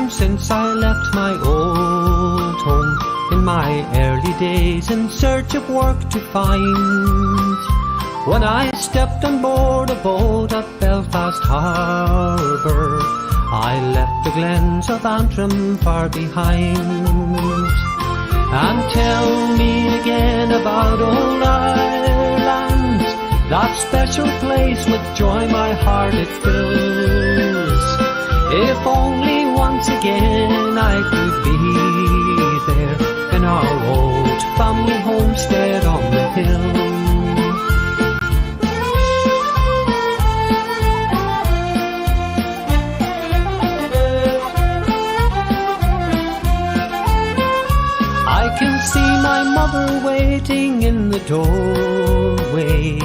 time since I left my old home in my early days in search of work to find. When I stepped on board a boat at Belfast Harbour, I left the glens of Antrim far behind. And tell me again about old Ireland, that special place with joy my heart it fills. If only once again I could be there in our old family homestead on the hill. I can see my mother waiting in the doorway.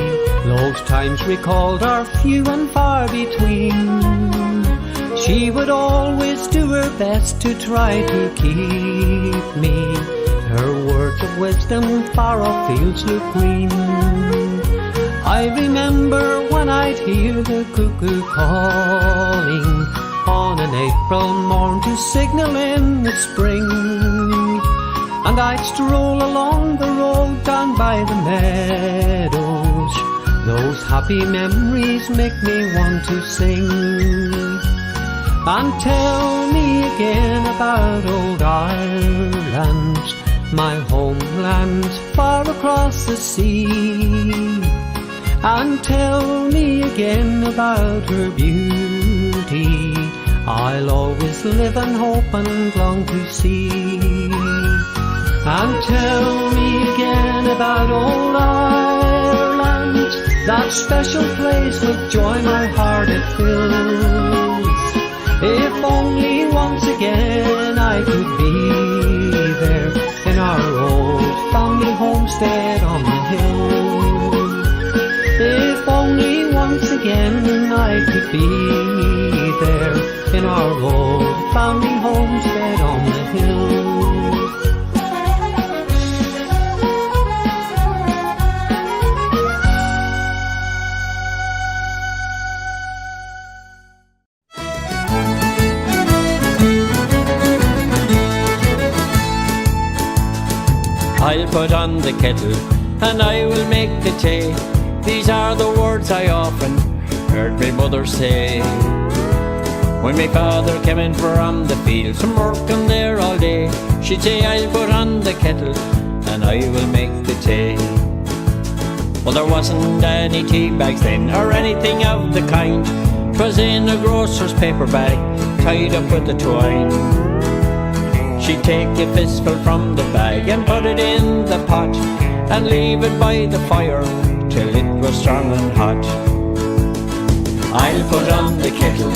Those times recalled are few and far between. She would always do her best to try to keep me. Her words of wisdom far off fields look green. I remember when I'd hear the cuckoo calling on an April morn to signal in the spring. And I'd stroll along the road down by the meadows. Those happy memories make me want to sing. And tell me again about old Ireland, my homeland far across the sea. And tell me again about her beauty, I'll always live and hope and long to see. And tell me again about old Ireland, that special place with joy my heart it fills. If only once again I could be there in our old family homestead on the hill. If only once again I could be there in our old family homestead on the hill. I'll put on the kettle and I will make the tea. These are the words I often heard my mother say. When my father came in from the fields from working there all day, she'd say, I'll put on the kettle and I will make the tea. Well, there wasn't any tea bags then or anything of the kind. 'Twas in a grocer's paper bag tied up with the twine. She'd take a fistful from the bag and put it in the pot and leave it by the fire till it was strong and hot. I'll put on the kettle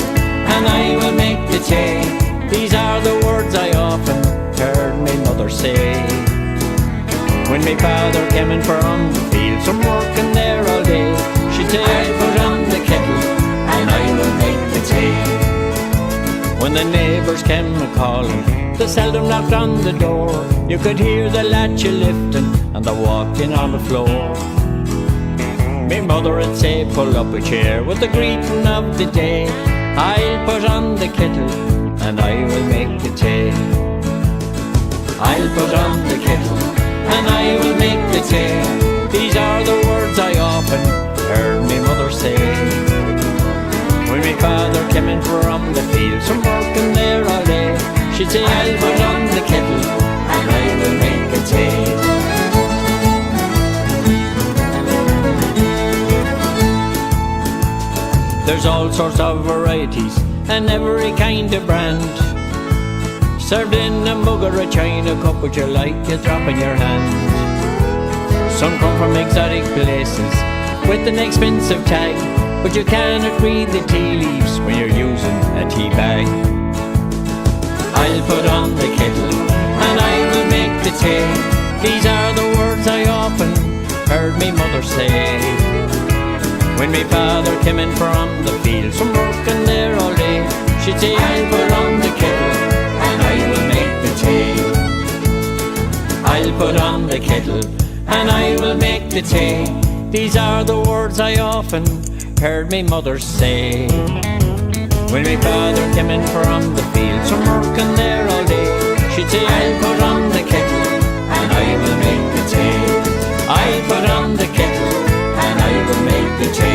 and I will make the tea. These are the words I often heard my mother say. When my father came in from the fields from working there all day, she'd say, I'll put on the kettle and I will make the tea. When the neighbours came a-calling, they seldom knocked on the door. You could hear the latch a-lifting and the walking on the floor. Me mother would say, pull up a chair with the greeting of the day. I'll put on the kettle and I will make the tea. I'll put on the kettle and I will make the tea. These are the words I often heard me mother say. When my father came in from the fields from working there all day, she'd say, I'll put on the kettle and I will make the tea. There's all sorts of varieties and every kind of brand, served in a mug or a china cup, would you like a drop in your hand? Some come from exotic places with an expensive tag, but you cannot read the tea leaves when you're using a tea bag. I'll put on the kettle and I will make the tea. These are the words I often heard me mother say. When my father came in from the fields from working there all day, she'd say, I'll put on the kettle and I will make the tea. I'll put on the kettle and I will make the tea. These are the words I often heard me mother say. When my father came in from the fields, from working there all day, she'd say, I'll put on the kettle and I will make the tea. I'll put on the kettle and I will make the tea.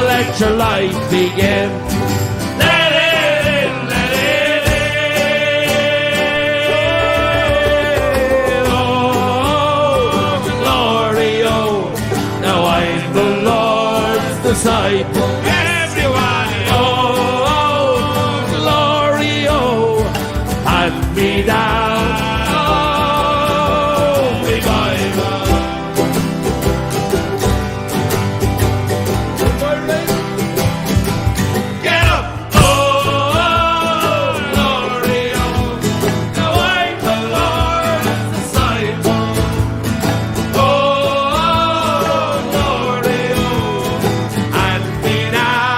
Let your life begin. Let it in, let it in. Oh, glory, oh. Now I'm the Lord's disciple. Everybody, oh, glory, oh. Hand me down. Now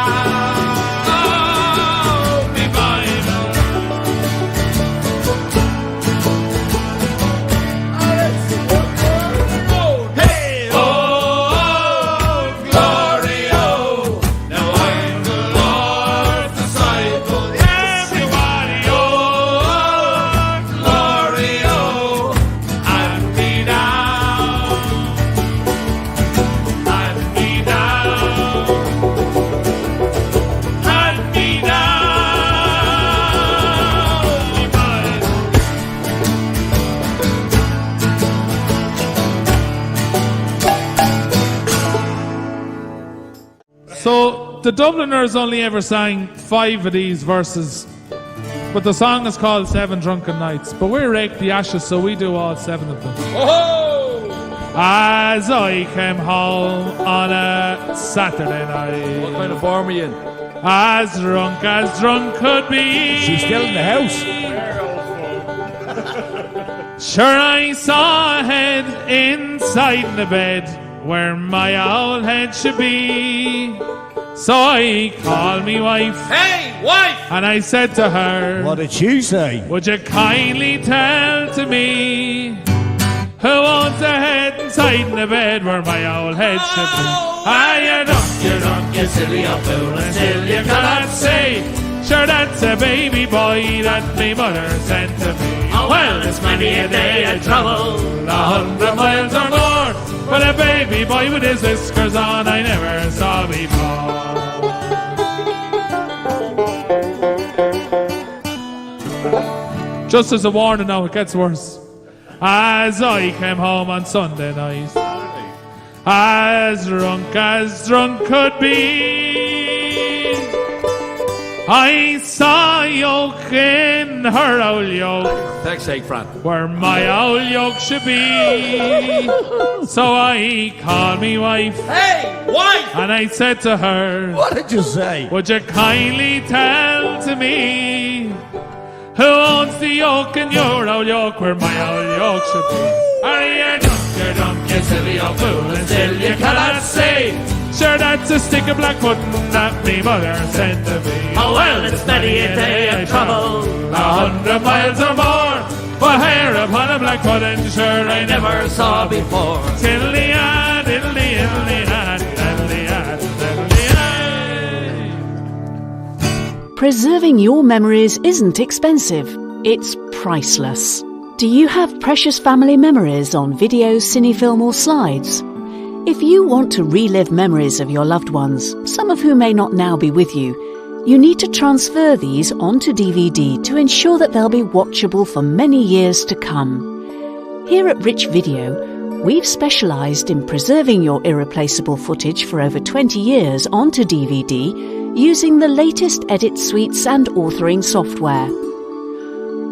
the Dubliners only ever sang 5 of these verses, but the song is called Seven Drunken Nights. But we rake the ashes, so we do all 7 of them. Oh! As I came home on a Saturday night, What kind of form are you in? as drunk could be. She's still in the house. Sure, I saw a head inside the bed where my old head should be. So I called me wife. Hey, wife! And I said to her, What did she say? would you kindly tell to me who owns a head inside the bed where my old head should be? Ah, you're drunk, you silly old fool, and still you cannot say. Sure, that's a baby boy that me mother sent to me. Oh, well, it's many a day of trouble, 100 miles or more, but a baby boy with his whiskers on I never saw before. Just as a warning now, it gets worse. As I came home on Sunday night, as drunk could be, I saw a yoke in her old yoke Thanks, sake, Fran. where my old yoke should be. So I called me wife. Hey, wife! And I said to her, What did you say? would you kindly tell to me who owns the yoke in your old yoke where my old yoke should be? Are you drunk, you silly old fool, and still you cannot say. Sure, that's a stick of black pudding that me mother sent to me. Oh, well, it's many a day of trouble, 100 miles or more, but hair upon a black pudding, sure I never saw before. Tiddly-ah, diddly-ah, diddly-ah, diddly-ah. Preserving your memories isn't expensive, it's priceless. Do you have precious family memories on video, cinefilm or slides? If you want to relive memories of your loved ones, some of whom may not now be with you, you need to transfer these onto DVD to ensure that they'll be watchable for many years to come. Here at Rich Video, we've specialised in preserving your irreplaceable footage for over 20 years onto DVD using the latest edit suites and authoring software.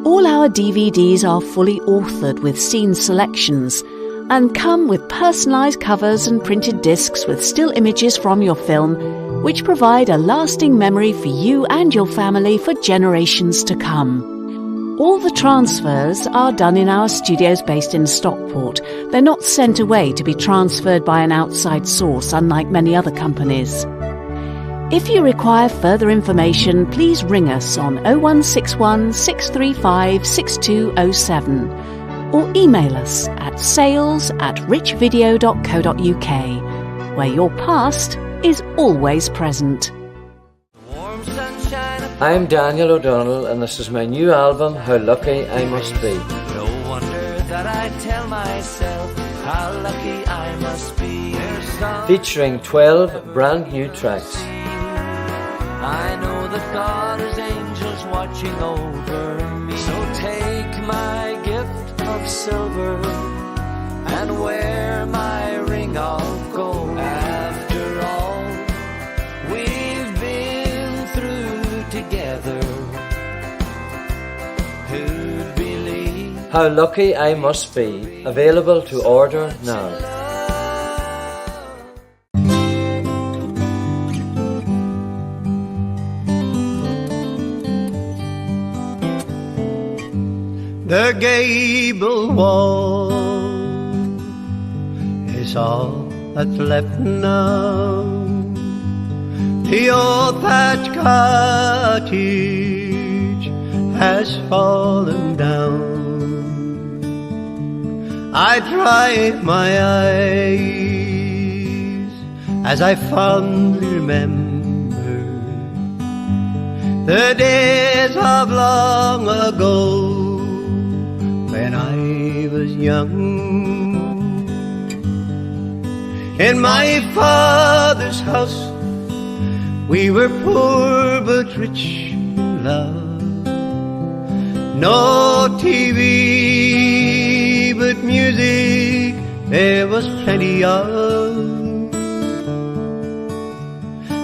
All our DVDs are fully authored with scene selections and come with personalised covers and printed discs with still images from your film, which provide a lasting memory for you and your family for generations to come. All the transfers are done in our studios based in Stockport. They're not sent away to be transferred by an outside source, unlike many other companies. If you require further information, please ring us on 0161 635 6207 or email us at sales@richvideo.co.uk, where your past is always present. I'm Daniel O'Donnell, and this is my new album, How Lucky I Must Be. No wonder that I tell myself how lucky I must be. Featuring 12 brand new tracks. I know that God has angels watching over me. So take my gift of silver and wear my ring of gold. After all we've been through together, who'd believe? How Lucky I Must Be, available to order now. The gable wall is all that's left now. The old thatched cottage has fallen down. I dry my eyes as I fondly remember the days of long ago, when I was young. In my father's house we were poor but rich in love. No TV but music there was plenty of.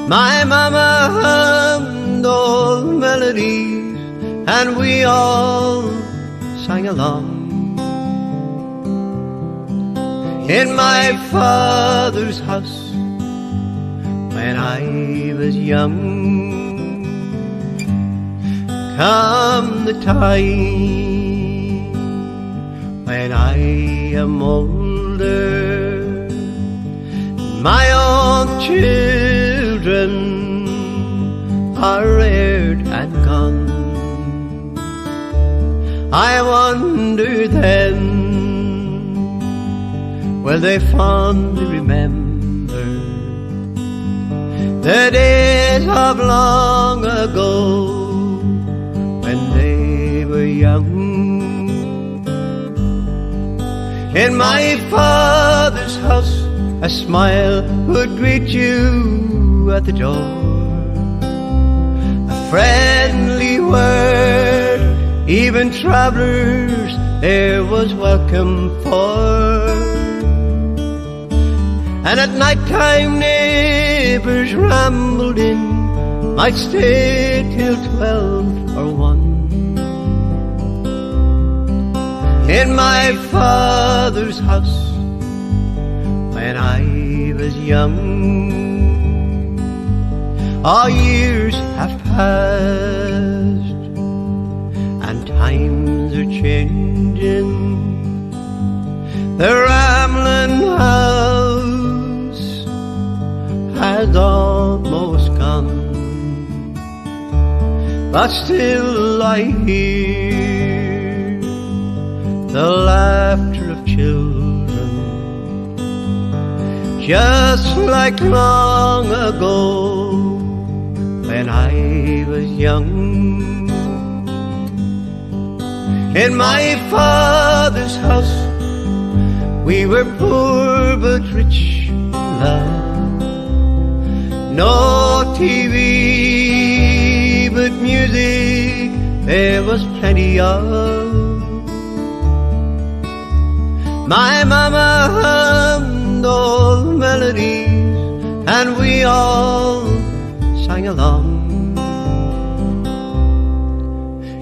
My mama hummed old melodies, and we all sang along. In my father's house, when I was young, come the time when I am older, my own children are reared and gone. I wonder then, will they fondly remember the days of long ago when they were young? In my father's house, a smile would greet you at the door, a friendly word, even travelers there was welcome for. And at night time neighbors rambled in, might stay till 12 or 1. In my father's house, when I was young, all years have passed, and times are changing. The rambling house has almost gone, but still I hear the laughter of children, just like long ago when I was young. In my father's house, we were poor but rich in love. No TV, but music there was plenty of. My mama hummed old melodies, and we all sang along.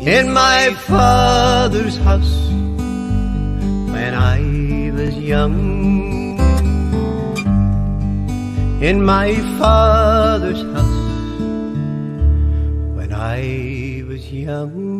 In my father's house, when I was young. In my father's house, when I was young.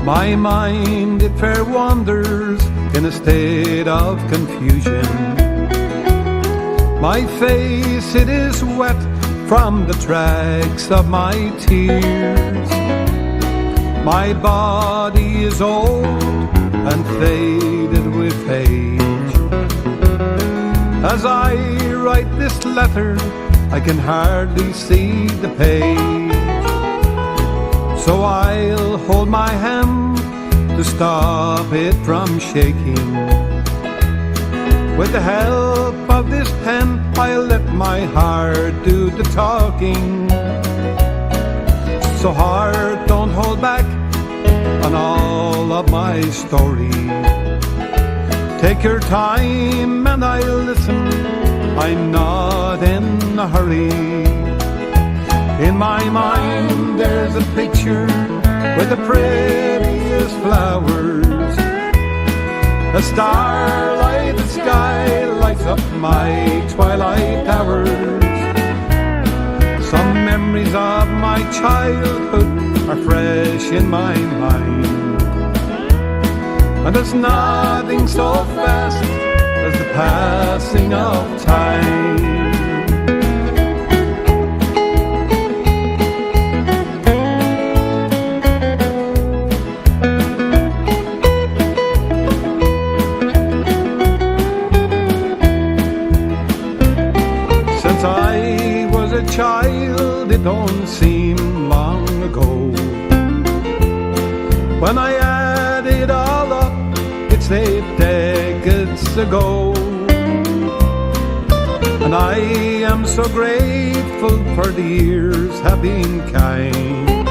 My mind it fair wanders in a state of confusion. My face it is wet from the tracks of my tears. My body is old and faded with age. As I write this letter, I can hardly see the page. So I'll hold my hand to stop it from shaking. With the help of this pen, I'll let my heart do the talking. So heart, don't hold back on all of my story. Take your time and I'll listen, I'm not in a hurry. In my mind there's a picture with the prettiest flowers. A starlighted sky lights up my twilight hours. Some memories of my childhood are fresh in my mind, and there's nothing so fast as the passing of time. Child, it don't seem long ago. When I add it all up, it's 8 decades ago. And I am so grateful for the years have been kind.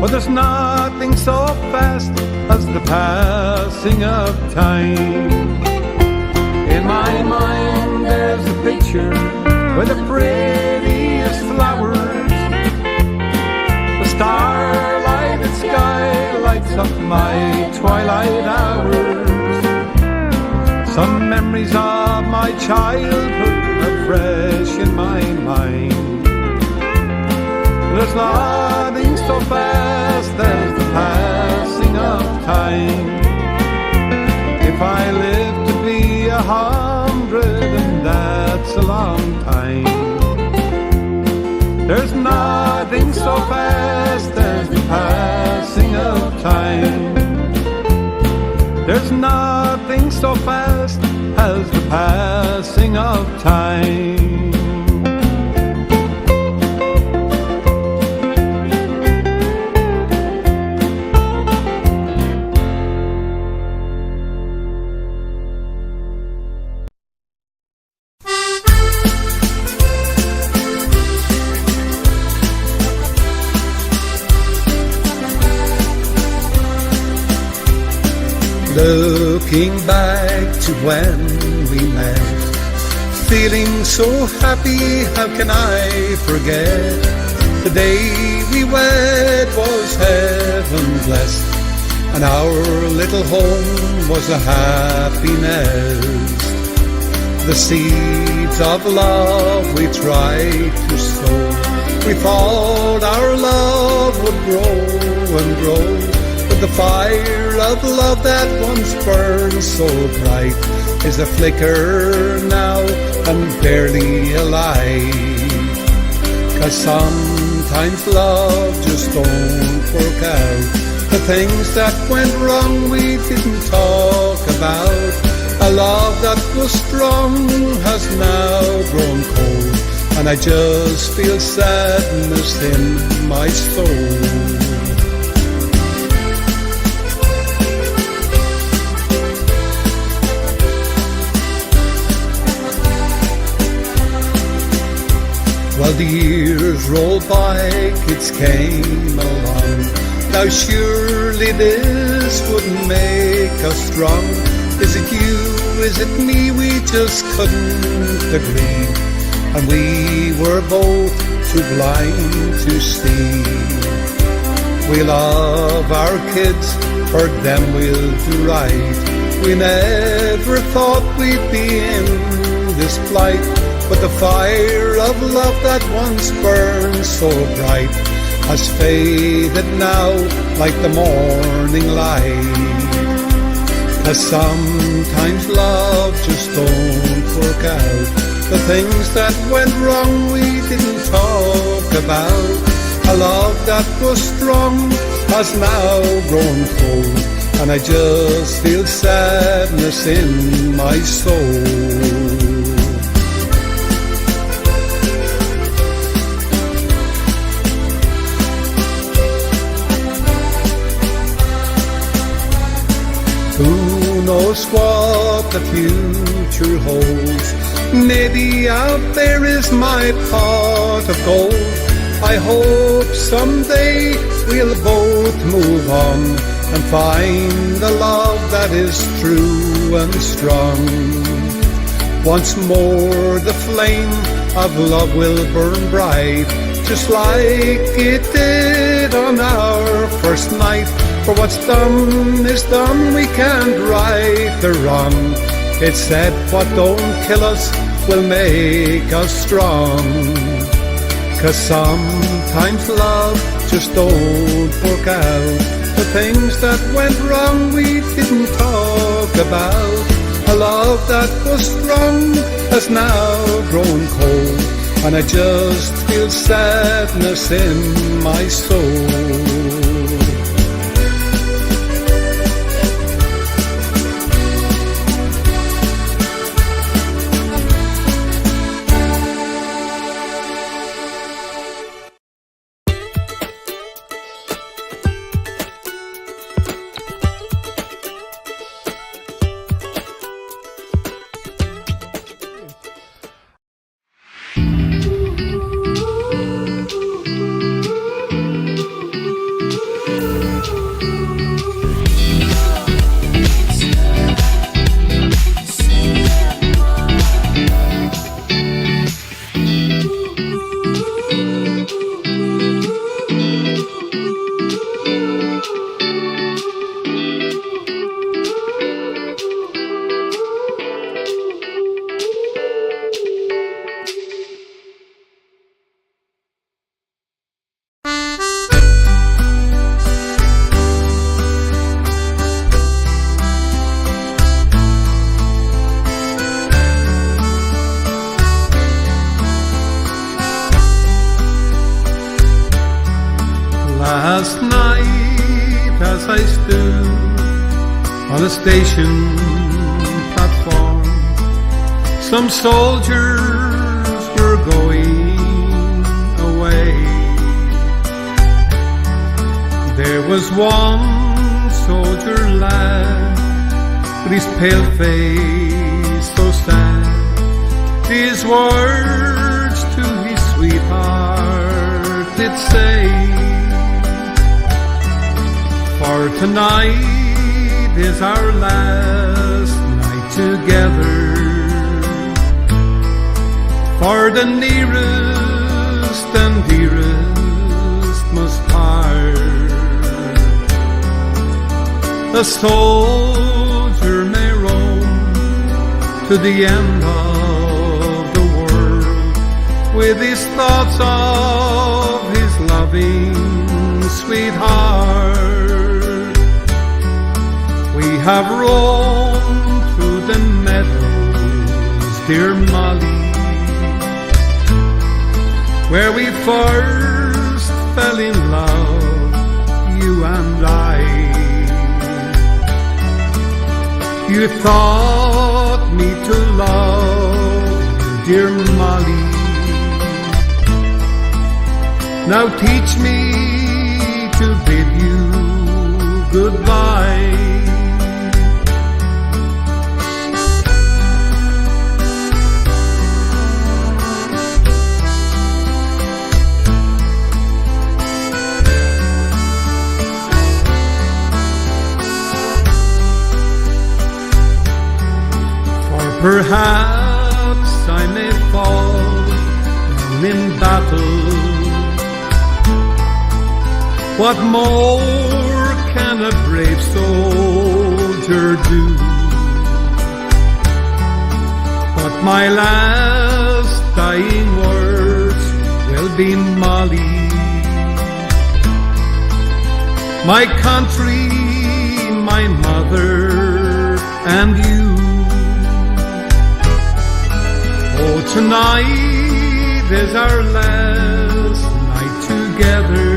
But there's nothing so fast as the passing of time. In my mind there's a picture with the prettiest flowers. The starlighted sky lights up my twilight hours. Some memories of my childhood are fresh in my mind. There's nothing so fast as the passing of time. If I live to be 100, and that's a long time, there's nothing so fast as the passing of time. There's nothing so fast as the passing of time. Looking back to when we met, feeling so happy, how can I forget? The day we wed was heaven blessed, and our little home was a happy nest. The seeds of love we tried to sow, we thought our love would grow and grow. The fire of love that once burned so bright is a flicker now and barely alive. 'Cause sometimes love just don't work out. The things that went wrong we didn't talk about. A love that was strong has now grown cold, and I just feel sadness in my soul. While the years roll by, kids came along. Now surely this wouldn't make us strong. Is it you, is it me, we just couldn't agree. And we were both too blind to see. We love our kids, for them we'll do right. We never thought we'd be in this plight. But the fire of love that once burned so bright has faded now like the morning light. 'Cause sometimes love just don't work out. The things that went wrong we didn't talk about. A love that was strong has now grown cold, and I just feel sadness in my soul. Who knows what the future holds? Maybe out there is my pot of gold. I hope someday we'll both move on and find a love that is true and strong. Once more the flame of love will burn bright, just like it did on our first night. For what's done is done, we can't right the wrong. It's said what don't kill us will make us strong. 'Cause sometimes love just don't work out. The things that went wrong we didn't talk about. A love that was strong has now grown cold, and I just feel sadness in my soul. a station platform. Some soldiers were going away. There was one soldier lad, with his pale face so sad. His words to his sweetheart did say, for tonight is our last night together. For the nearest and dearest must part. A soldier may roam to the end of the world, with his thoughts of his loving sweetheart. We have roamed through the meadows, dear Molly, where we first fell in love, you and I. You taught me to love, dear Molly. Now teach me to bid you goodbye. Perhaps I may fall in battle. What more can a brave soldier do? But my last dying words will be, Molly, my country, my mother, and you. Oh, tonight is our last night together.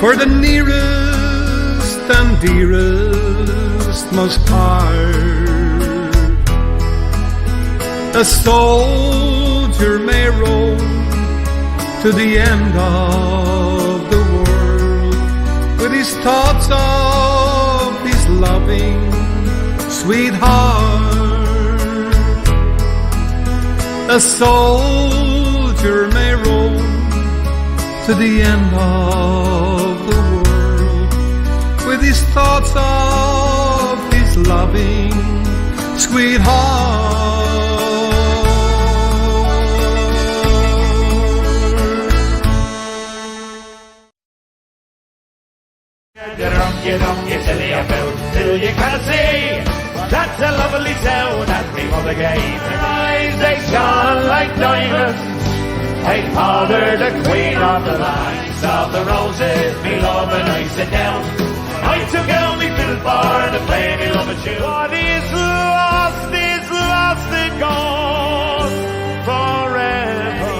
For the nearest and dearest must part. A soldier may roam to the end of the world, with his thoughts of his loving sweetheart. A soldier may roam to the end of the world, with his thoughts of his loving sweetheart. You don't get silly about till you can't see. That's a lovely sound that me mother gave. Her eyes, they shone like diamonds. I called her the queen of the lines of the roses. Me love and I sit down. I took out me fiddle for to play me love a tune. What is lost and gone forever.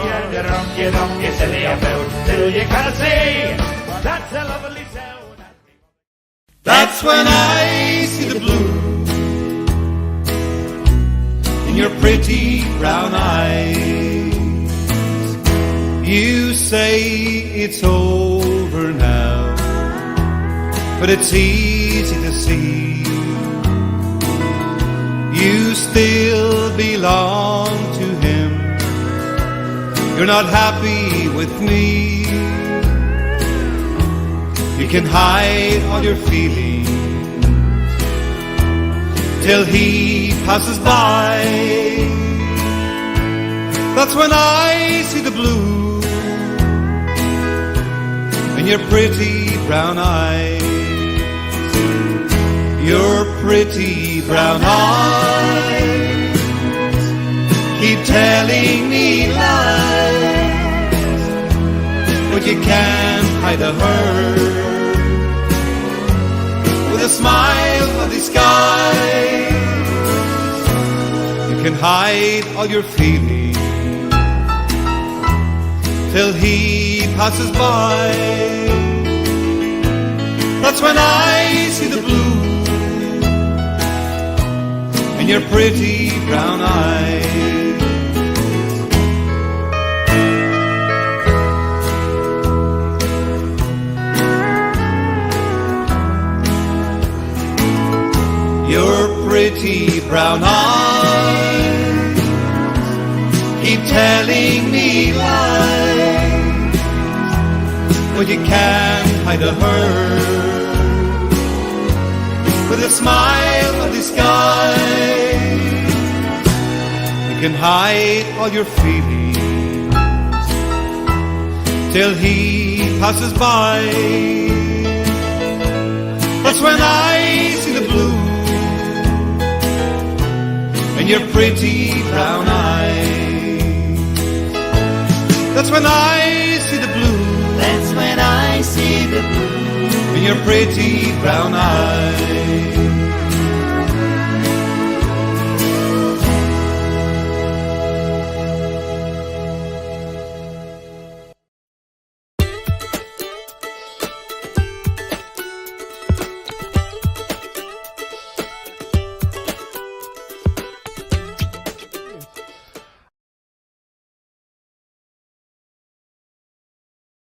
You don't get silly about till you can't see. That's a lovely sound. That's when I see the blue in your pretty brown eyes. You say it's over now, but it's easy to see you still belong to him. You're not happy with me. You can hide all your feelings till he passes by. That's when I see the blue in your pretty brown eyes. Your pretty brown eyes keep telling me lies, but you can't hide the hurt with a smile of the sky. You can hide all your feelings till he passes by. That's when I see the blue in your pretty brown eyes. Your pretty brown eyes keep telling me lies, but you can't hide a hurt with a smile of disguise. You can hide all your feelings till he passes by. That's when I see the blue in your pretty brown eyes. That's when I see the blue. That's when I see the blue in your pretty brown eyes.